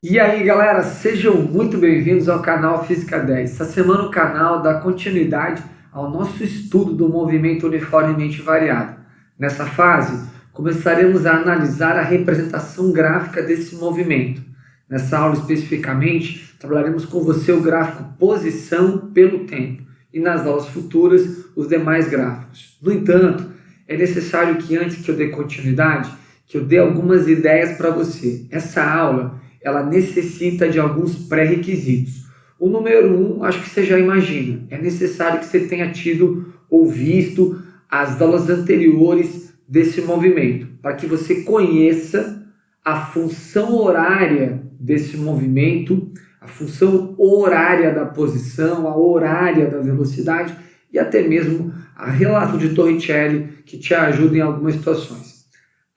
E aí galera, sejam muito bem-vindos ao canal Física 10. Essa semana o canal dá continuidade ao nosso estudo do movimento uniformemente variado. Nessa fase, começaremos a analisar a representação gráfica desse movimento. Nessa aula especificamente, trabalharemos com você o gráfico posição pelo tempo e nas aulas futuras os demais gráficos. No entanto, é necessário que antes que eu dê continuidade, que eu dê algumas ideias para você. Essa aula ela necessita de alguns pré-requisitos. O número 1, acho que você já imagina, é necessário que você tenha tido ou visto as aulas anteriores desse movimento, para que você conheça a função horária desse movimento, a função horária da posição, a horária da velocidade e até mesmo a relação de Torricelli que te ajuda em algumas situações.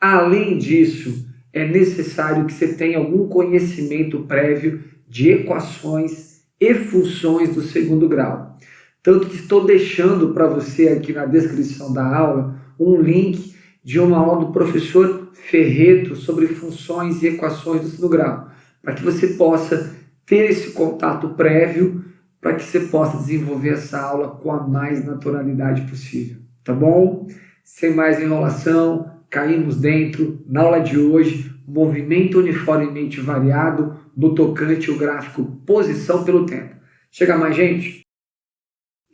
Além disso, é necessário que você tenha algum conhecimento prévio de equações e funções do segundo grau. Tanto que estou deixando para você aqui na descrição da aula um link de uma aula do professor Ferreto sobre funções e equações do segundo grau, para que você possa ter esse contato prévio, para que você possa desenvolver essa aula com a mais naturalidade possível, tá bom? Sem mais enrolação, caímos dentro, na aula de hoje, movimento uniformemente variado no tocante ao gráfico posição pelo tempo. Chega mais, gente?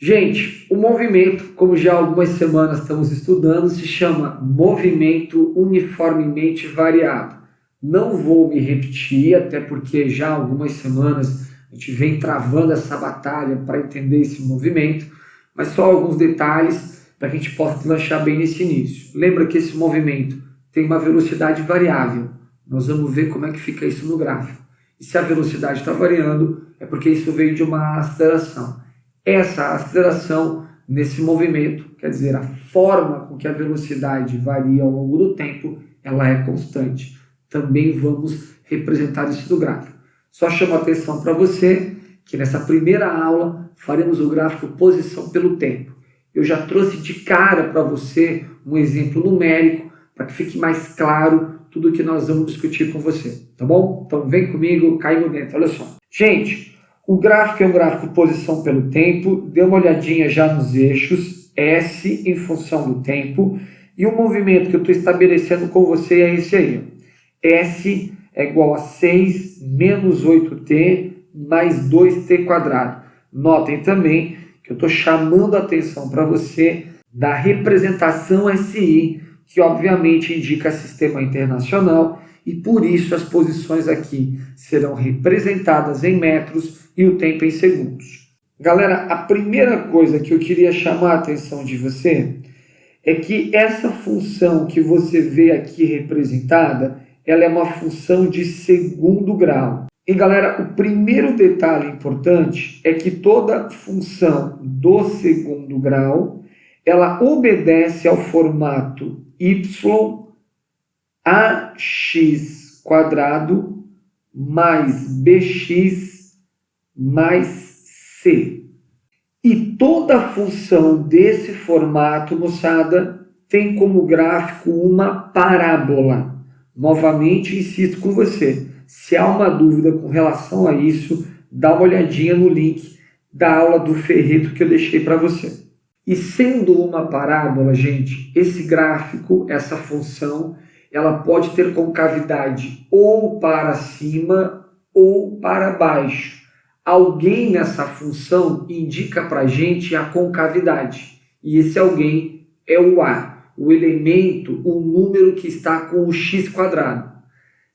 Gente, o movimento, como já há algumas semanas estamos estudando, se chama movimento uniformemente variado. Não vou me repetir, até porque já há algumas semanas a gente vem travando essa batalha para entender esse movimento, mas só alguns detalhes para que a gente possa lanchar bem nesse início. Lembra que esse movimento tem uma velocidade variável. Nós vamos ver como é que fica isso no gráfico. E se a velocidade está variando, é porque isso veio de uma aceleração. Essa aceleração nesse movimento, quer dizer, a forma com que a velocidade varia ao longo do tempo, ela é constante. Também vamos representar isso no gráfico. Só chamo a atenção para você que nessa primeira aula faremos o gráfico posição pelo tempo. Eu já trouxe de cara para você um exemplo numérico para que fique mais claro tudo o que nós vamos discutir com você, tá bom? Então vem comigo, caindo dentro, olha só. Gente, o gráfico é um gráfico posição pelo tempo, dê uma olhadinha já nos eixos, S em função do tempo, e o movimento que eu estou estabelecendo com você é esse aí. S é igual a 6 menos 8t mais 2t quadrado. Notem também que eu estou chamando a atenção para você da representação SI, que obviamente indica sistema internacional, e por isso as posições aqui serão representadas em metros e o tempo em segundos. Galera, a primeira coisa que eu queria chamar a atenção de você é que essa função que você vê aqui representada, ela é uma função de segundo grau. E galera, o primeiro detalhe importante é que toda função do segundo grau, ela obedece ao formato y ax quadrado mais bx mais c. E toda função desse formato, moçada, tem como gráfico uma parábola. Novamente, insisto com você. Se há uma dúvida com relação a isso, dá uma olhadinha no link da aula do Ferreto que eu deixei para você. E sendo uma parábola, gente, esse gráfico, essa função, ela pode ter concavidade ou para cima ou para baixo. Alguém nessa função indica para a gente a concavidade. E esse alguém é o A, o elemento, o número que está com o x quadrado.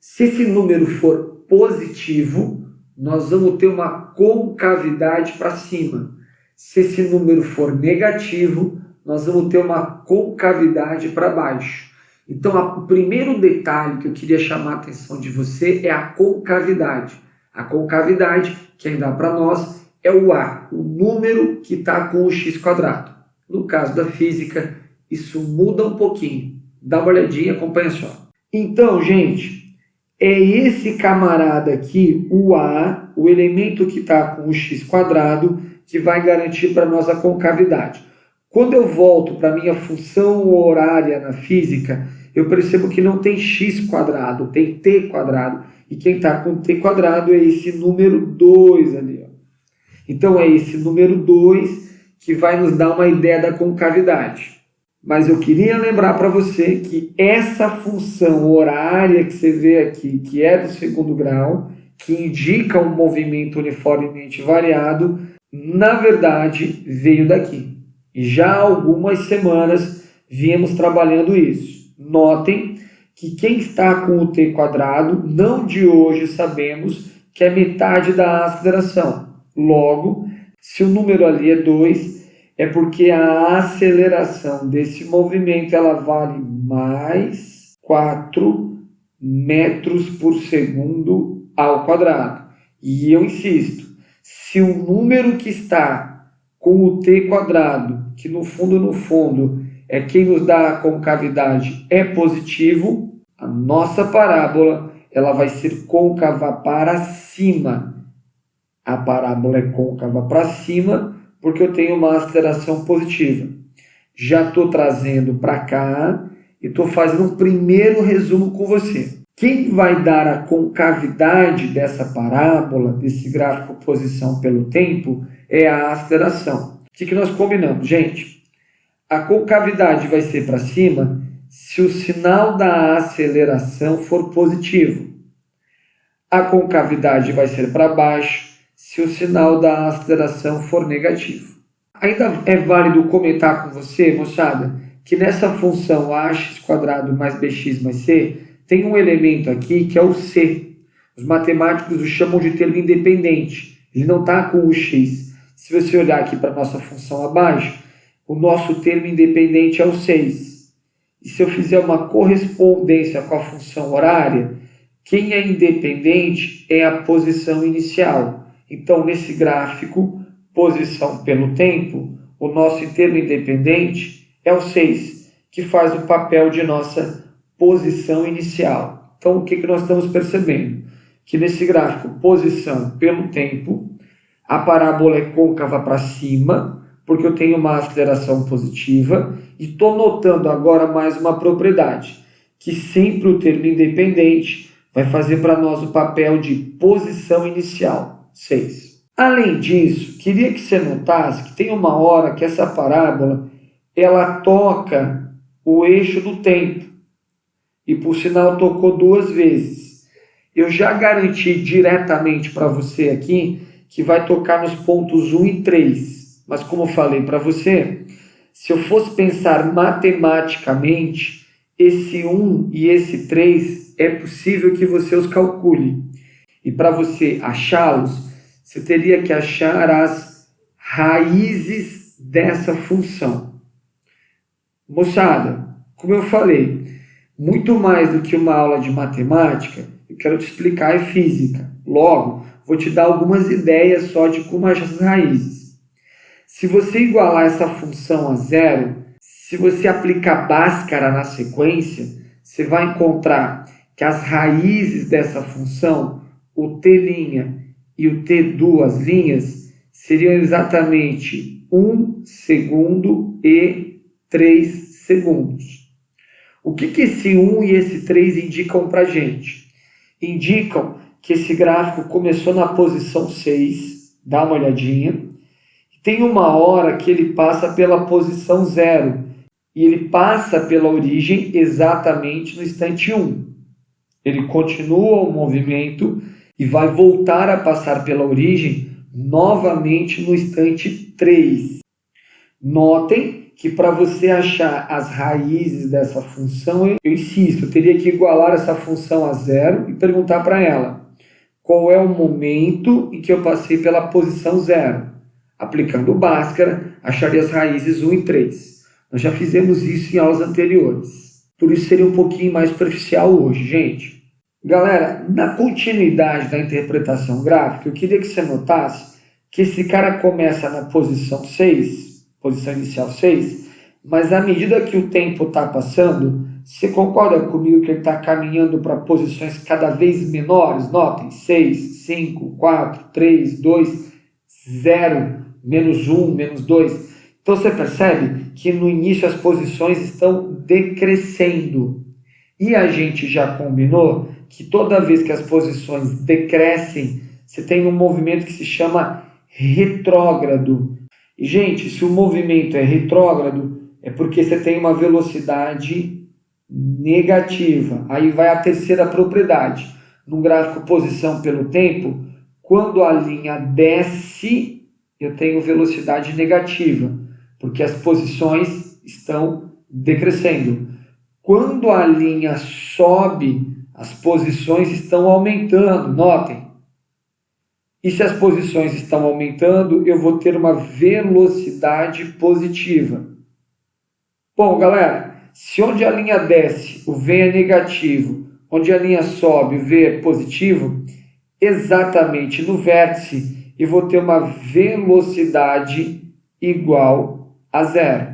Se esse número for positivo, nós vamos ter uma concavidade para cima. Se esse número for negativo, nós vamos ter uma concavidade para baixo. Então, o primeiro detalhe que eu queria chamar a atenção de você é a concavidade. A concavidade, quem dá para nós, é o A, o número que está com o x quadrado. No caso da física, isso muda um pouquinho. Dá uma olhadinha, acompanha só. Então, gente, é esse camarada aqui, o A, o elemento que está com o x quadrado, que vai garantir para nós a concavidade. Quando eu volto para a minha função horária na física, eu percebo que não tem x quadrado, tem t quadrado. e quem está com t quadrado é esse número 2 ali. Ó. Então é esse número 2 que vai nos dar uma ideia da concavidade. Mas eu queria lembrar para você que essa função horária que você vê aqui, que é do segundo grau, que indica um movimento uniformemente variado, na verdade veio daqui. E já há algumas semanas viemos trabalhando isso. Notem que quem está com o t quadrado, não de hoje sabemos que é metade da aceleração. Logo, se o número ali é 2, é porque a aceleração desse movimento ela vale mais 4 metros por segundo ao quadrado. E eu insisto, se o número que está com o t quadrado, que no fundo é quem nos dá a concavidade, é positivo, a nossa parábola ela vai ser côncava para cima. A parábola é côncava para cima porque eu tenho uma aceleração positiva. Já estou trazendo para cá e estou fazendo um primeiro resumo com você. Quem vai dar a concavidade dessa parábola, desse gráfico posição pelo tempo, é a aceleração. O que nós combinamos, gente? A concavidade vai ser para cima se o sinal da aceleração for positivo. A concavidade vai ser para baixo se o sinal da aceleração for negativo. Ainda é válido comentar com você, moçada, que nessa função ax² mais bx mais c, tem um elemento aqui que é o c. Os matemáticos o chamam de termo independente. Ele não está com o x. Se você olhar aqui para a nossa função abaixo, o nosso termo independente é o 6. E se eu fizer uma correspondência com a função horária, quem é independente é a posição inicial. Então, nesse gráfico, posição pelo tempo, o nosso termo independente é o 6, que faz o papel de nossa posição inicial. Então, o que nós estamos percebendo? Que nesse gráfico, posição pelo tempo, a parábola é côncava para cima, porque eu tenho uma aceleração positiva, e estou notando agora mais uma propriedade, que sempre o termo independente vai fazer para nós o papel de posição inicial, 6. Além disso, queria que você notasse que tem uma hora que essa parábola ela toca o eixo do tempo, e por sinal tocou 2 vezes. Eu já garanti diretamente para você aqui que vai tocar nos pontos 1 e 3. Mas como eu falei para você, se eu fosse pensar matematicamente, esse 1 e esse 3 é possível que você os calcule. E para você achá-los, você teria que achar as raízes dessa função. Moçada, como eu falei, muito mais do que uma aula de matemática, eu quero te explicar é física. Logo, vou te dar algumas ideias só de como achar essas raízes. Se você igualar essa função a zero, se você aplicar Bhaskara na sequência, você vai encontrar que as raízes dessa função, o t' e o t2', seriam exatamente 1 segundo e 3 segundos. O que esse 1 e esse 3 indicam para a gente? Indicam que esse gráfico começou na posição 6, dá uma olhadinha, tem uma hora que ele passa pela posição 0, e ele passa pela origem exatamente no instante 1. Ele continua o movimento e vai voltar a passar pela origem novamente no instante 3. Notem que para você achar as raízes dessa função, eu insisto, eu teria que igualar essa função a 0 e perguntar para ela qual é o momento em que eu passei pela posição 0. Aplicando o Bhaskara, acharia as raízes 1 e 3. Nós já fizemos isso em aulas anteriores. Por isso seria um pouquinho mais superficial hoje, gente. Galera, na continuidade da interpretação gráfica, eu queria que você notasse que esse cara começa na posição 6, posição inicial 6, mas à medida que o tempo está passando, você concorda comigo que ele está caminhando para posições cada vez menores? Notem, 6, 5, 4, 3, 2, 0, menos 1, menos 2. Então você percebe que no início as posições estão decrescendo. E a gente já combinou que toda vez que as posições decrescem, você tem um movimento que se chama retrógrado. E, gente, se o movimento é retrógrado, é porque você tem uma velocidade negativa. Aí vai a terceira propriedade. No gráfico posição pelo tempo, quando a linha desce, eu tenho velocidade negativa, porque as posições estão decrescendo. Quando a linha sobe, as posições estão aumentando, notem. E se as posições estão aumentando, eu vou ter uma velocidade positiva. Bom, galera, se onde a linha desce, o V é negativo, onde a linha sobe, o V é positivo, exatamente no vértice eu vou ter uma velocidade igual a zero.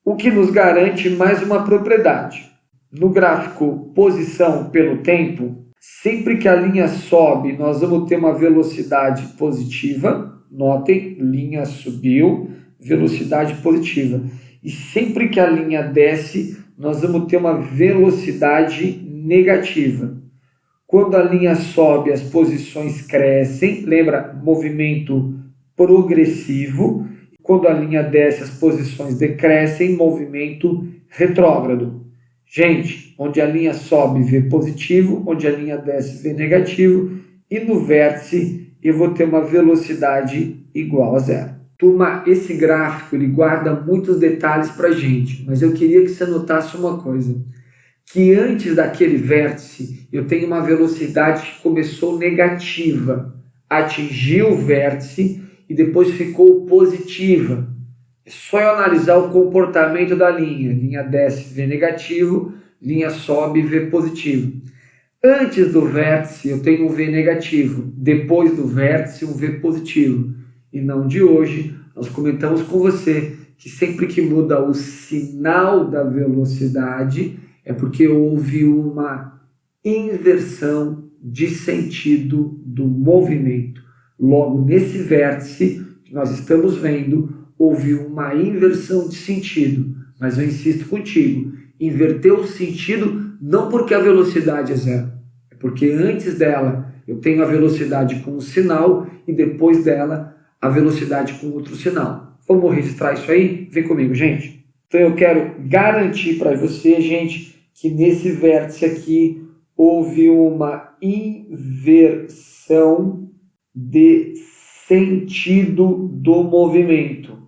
O que nos garante mais uma propriedade. No gráfico posição pelo tempo, sempre que a linha sobe, nós vamos ter uma velocidade positiva. Notem, linha subiu, velocidade positiva. E sempre que a linha desce, nós vamos ter uma velocidade negativa. Quando a linha sobe, as posições crescem. Lembra? Movimento progressivo. Quando a linha desce, as posições decrescem. Movimento retrógrado. Gente, onde a linha sobe, V positivo. Onde a linha desce, V negativo. E no vértice, eu vou ter uma velocidade igual a zero. Turma, esse gráfico ele guarda muitos detalhes para a gente. Mas eu queria que você notasse uma coisa. Que antes daquele vértice, eu tenho uma velocidade que começou negativa, atingiu o vértice e depois ficou positiva. É só eu analisar o comportamento da linha. Linha desce, V negativo, linha sobe, V positivo. Antes do vértice, eu tenho um V negativo. Depois do vértice, um V positivo. E não de hoje, nós comentamos com você que sempre que muda o sinal da velocidade, é porque houve uma inversão de sentido do movimento. Logo, nesse vértice que nós estamos vendo, houve uma inversão de sentido. Mas eu insisto contigo, inverteu o sentido não porque a velocidade é zero, é porque antes dela eu tenho a velocidade com um sinal e depois dela a velocidade com outro sinal. Vamos registrar isso aí? Vem comigo, gente. Então eu quero garantir para você, gente, que nesse vértice aqui houve uma inversão de sentido do movimento.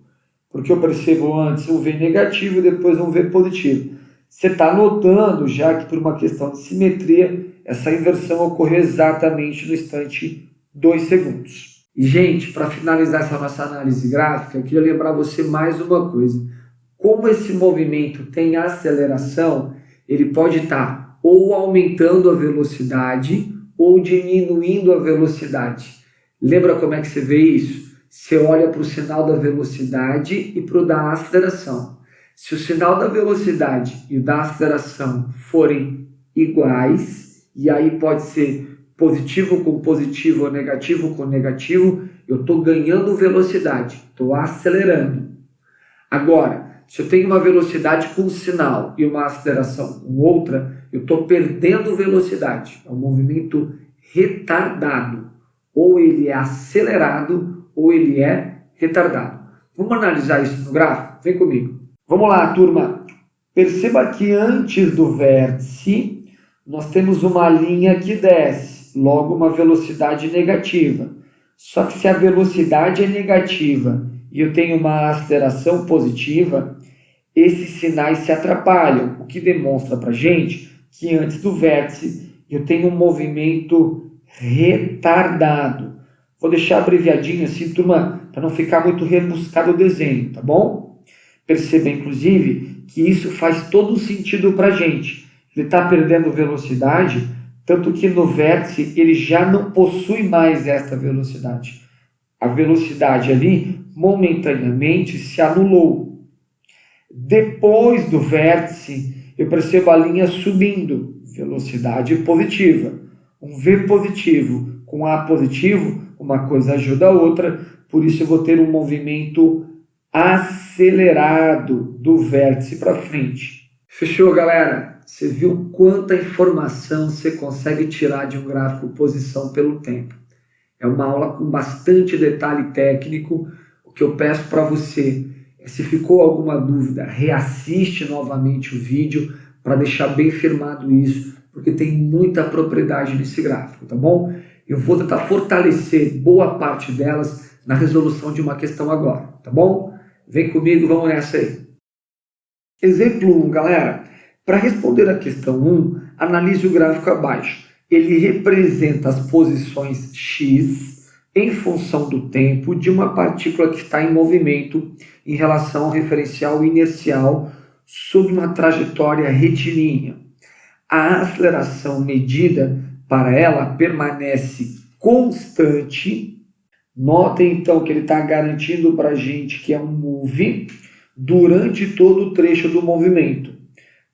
Porque eu percebo antes um V negativo e depois um V positivo. Você está notando já que por uma questão de simetria, essa inversão ocorreu exatamente no instante 2 segundos. E, gente, para finalizar essa nossa análise gráfica, eu queria lembrar você mais uma coisa. Como esse movimento tem aceleração, ele pode estar ou aumentando a velocidade ou diminuindo a velocidade. Lembra como é que você vê isso? Você olha para o sinal da velocidade e para o da aceleração. Se o sinal da velocidade e o da aceleração forem iguais, e aí pode ser positivo com positivo ou negativo com negativo, eu estou ganhando velocidade, estou acelerando. Agora, se eu tenho uma velocidade com um sinal e uma aceleração com outra, eu estou perdendo velocidade. É um movimento retardado. Ou ele é acelerado ou ele é retardado. Vamos analisar isso no gráfico? Vem comigo. Vamos lá, turma. Perceba que antes do vértice, nós temos uma linha que desce, logo uma velocidade negativa. Só que se a velocidade é negativa e eu tenho uma aceleração positiva, esses sinais se atrapalham, o que demonstra para a gente que antes do vértice eu tenho um movimento retardado. Vou deixar abreviadinho assim, turma, para não ficar muito rebuscado o desenho, tá bom? Perceba, inclusive, que isso faz todo sentido para a gente. Ele está perdendo velocidade, tanto que no vértice ele já não possui mais essa velocidade. A velocidade ali, momentaneamente, se anulou. Depois do vértice, eu percebo a linha subindo, velocidade positiva. Um V positivo com A positivo, uma coisa ajuda a outra, por isso eu vou ter um movimento acelerado do vértice para frente. Fechou, galera? Você viu quanta informação você consegue tirar de um gráfico posição pelo tempo. É uma aula com bastante detalhe técnico. O que eu peço para você é, se ficou alguma dúvida, reassiste novamente o vídeo para deixar bem firmado isso, porque tem muita propriedade nesse gráfico, tá bom? Eu vou tentar fortalecer boa parte delas na resolução de uma questão agora, tá bom? Vem comigo, vamos nessa aí. Exemplo 1, galera. Para responder a questão 1, analise o gráfico abaixo. Ele representa as posições x em função do tempo de uma partícula que está em movimento em relação ao referencial inercial sob uma trajetória retilínea. A aceleração medida para ela permanece constante. Notem então que ele está garantindo para a gente que é um move durante todo o trecho do movimento.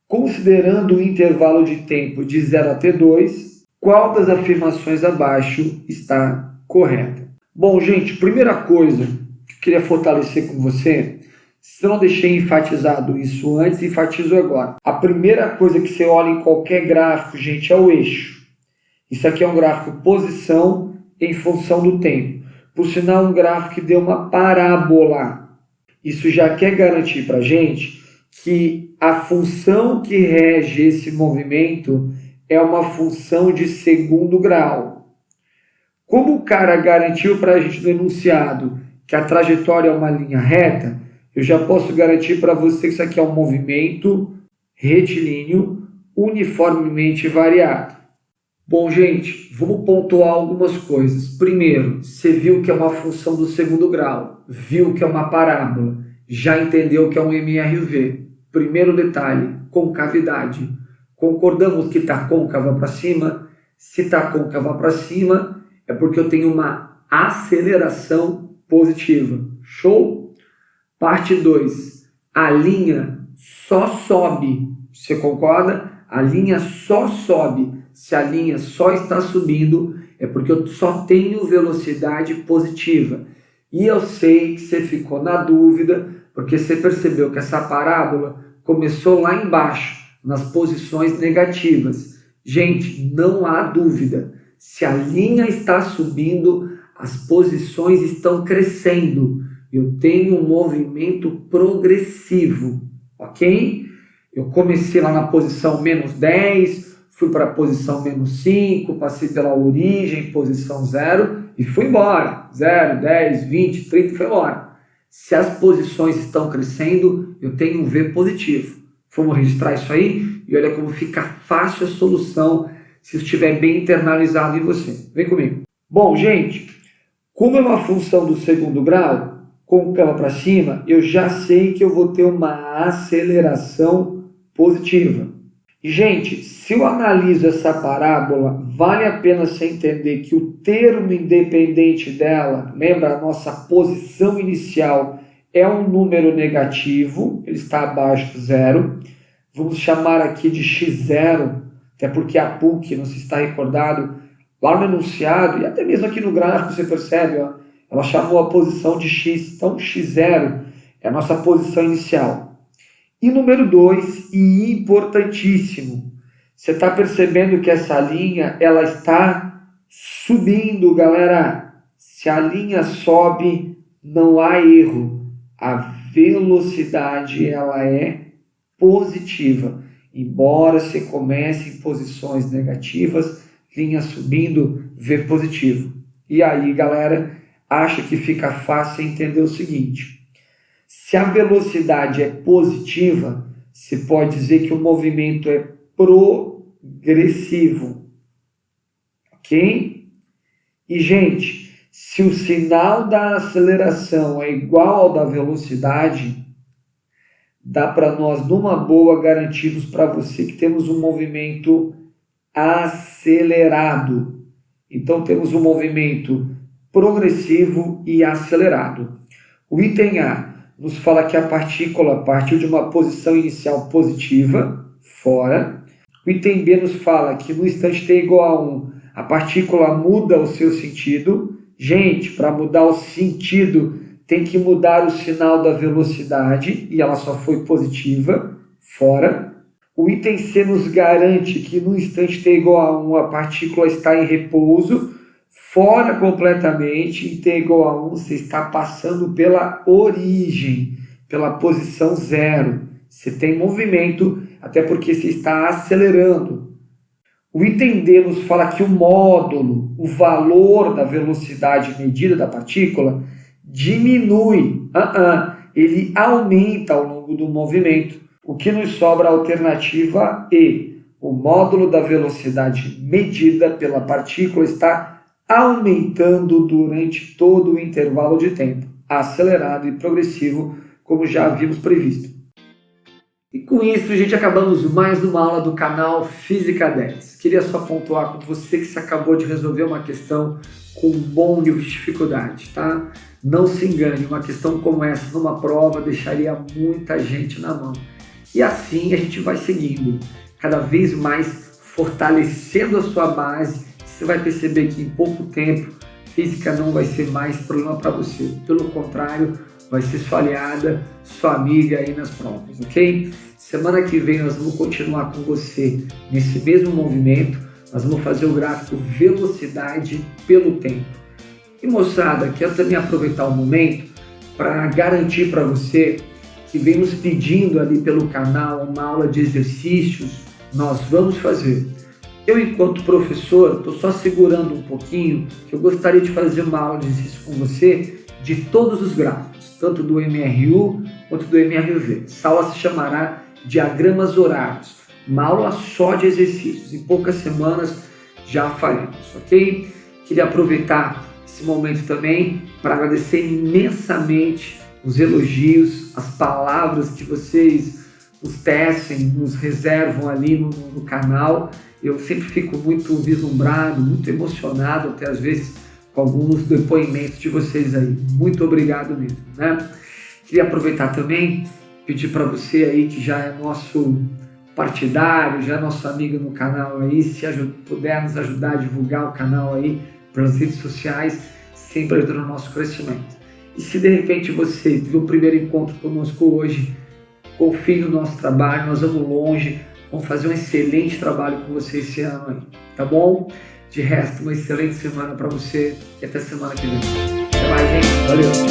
Considerando o intervalo de tempo de 0 a T2, qual das afirmações abaixo está correta? Bom, gente, primeira coisa que eu queria fortalecer com você, se eu não deixei enfatizado isso antes, enfatizo agora. A primeira coisa que você olha em qualquer gráfico, gente, é o eixo. Isso aqui é um gráfico posição em função do tempo. Por sinal, um gráfico que deu uma parábola. Isso já quer garantir para a gente que a função que rege esse movimento é uma função de segundo grau. Como o cara garantiu para a gente no enunciado que a trajetória é uma linha reta, eu já posso garantir para você que isso aqui é um movimento retilíneo uniformemente variado. Bom, gente, vamos pontuar algumas coisas. Primeiro, você viu que é uma função do segundo grau, viu que é uma parábola, já entendeu que é um MRV. Primeiro detalhe, concavidade. Concordamos que está côncava para cima? Se está côncava para cima, é porque eu tenho uma aceleração positiva. Show? Parte 2. A linha só sobe. Você concorda? A linha só sobe. Se a linha só está subindo, é porque eu só tenho velocidade positiva. E eu sei que você ficou na dúvida, porque você percebeu que essa parábola começou lá embaixo, nas posições negativas. Gente, não há dúvida. Se a linha está subindo, as posições estão crescendo. Eu tenho um movimento progressivo, ok? Eu comecei lá na posição menos 10, fui para a posição menos 5, passei pela origem, posição 0 e fui embora. 0, 10, 20, 30 e foi embora. Se as posições estão crescendo, eu tenho um V positivo. Vamos registrar isso aí e olha como fica fácil a solução se estiver bem internalizado em você. Vem comigo. Bom, gente, como é uma função do segundo grau, côncava para cima, eu já sei que eu vou ter uma aceleração positiva. E, gente, se eu analiso essa parábola, vale a pena você entender que o termo independente dela, lembra, a nossa posição inicial é um número negativo, ele está abaixo do zero. Vamos chamar aqui de x0, até porque a PUC, não se está recordado, lá no enunciado, e até mesmo aqui no gráfico você percebe, ó, ela chamou a posição de x, então x0 é a nossa posição inicial. E número 2, e importantíssimo, você está percebendo que essa linha ela está subindo, galera. Se a linha sobe, não há erro. A velocidade ela é positiva. Embora você comece em posições negativas, linha subindo, V positivo. E aí, galera, acha que fica fácil entender o seguinte. Se a velocidade é positiva, se pode dizer que o movimento é progressivo. Ok? E, gente, se o sinal da aceleração é igual ao da velocidade, dá para nós, numa boa, garantirmos para você que temos um movimento acelerado. Então, temos um movimento progressivo e acelerado. O item A nos fala que a partícula partiu de uma posição inicial positiva, fora. O item B nos fala que no instante t igual a 1, a partícula muda o seu sentido. Gente, para mudar o sentido, tem que mudar o sinal da velocidade, e ela só foi positiva, fora. O item C nos garante que no instante t igual a 1 a partícula está em repouso, fora completamente, em t igual a 1 você está passando pela origem, pela posição zero. Você tem movimento, até porque você está acelerando. O item D nos fala que o módulo, o valor da velocidade medida da partícula, diminui. Ele aumenta ao longo do movimento. O que nos sobra a alternativa E. O módulo da velocidade medida pela partícula está aumentando durante todo o intervalo de tempo, acelerado e progressivo, como já havíamos previsto. E com isso, gente, acabamos mais uma aula do canal Física 10. Queria só pontuar com você que você acabou de resolver uma questão com um bom nível de dificuldade, tá? Não se engane, uma questão como essa numa prova deixaria muita gente na mão. E assim a gente vai seguindo, cada vez mais fortalecendo a sua base. Você vai perceber que em pouco tempo, física não vai ser mais problema para você. Pelo contrário, vai ser sua aliada, sua amiga aí nas provas, ok? Semana que vem nós vamos continuar com você nesse mesmo movimento. Nós vamos fazer o gráfico velocidade pelo tempo. E moçada, quero também aproveitar o momento para garantir para você que vem nos pedindo ali pelo canal uma aula de exercícios. Nós vamos fazer. Eu, enquanto professor, estou só segurando um pouquinho, que eu gostaria de fazer uma aula de exercício com você de todos os gráficos, tanto do MRU quanto do MRV. Essa aula se chamará Diagramas Horários, uma aula só de exercícios. Em poucas semanas já faremos, ok? Queria aproveitar esse momento também para agradecer imensamente os elogios, as palavras que vocês nos tecem, nos reservam ali no canal. Eu sempre fico muito vislumbrado, muito emocionado, até às vezes com alguns depoimentos de vocês aí. Muito obrigado mesmo, né? Queria aproveitar também, pedir para você aí que já é nosso partidário, já é nosso amigo no canal aí, se puder nos ajudar a divulgar o canal aí pelas redes sociais, sempre ajudando o nosso crescimento. E se de repente você teve um primeiro encontro conosco hoje, confie no nosso trabalho, nós vamos longe, vamos fazer um excelente trabalho com você esse ano aí, tá bom? De resto, uma excelente semana para você e até semana que vem. Até mais, gente. Valeu!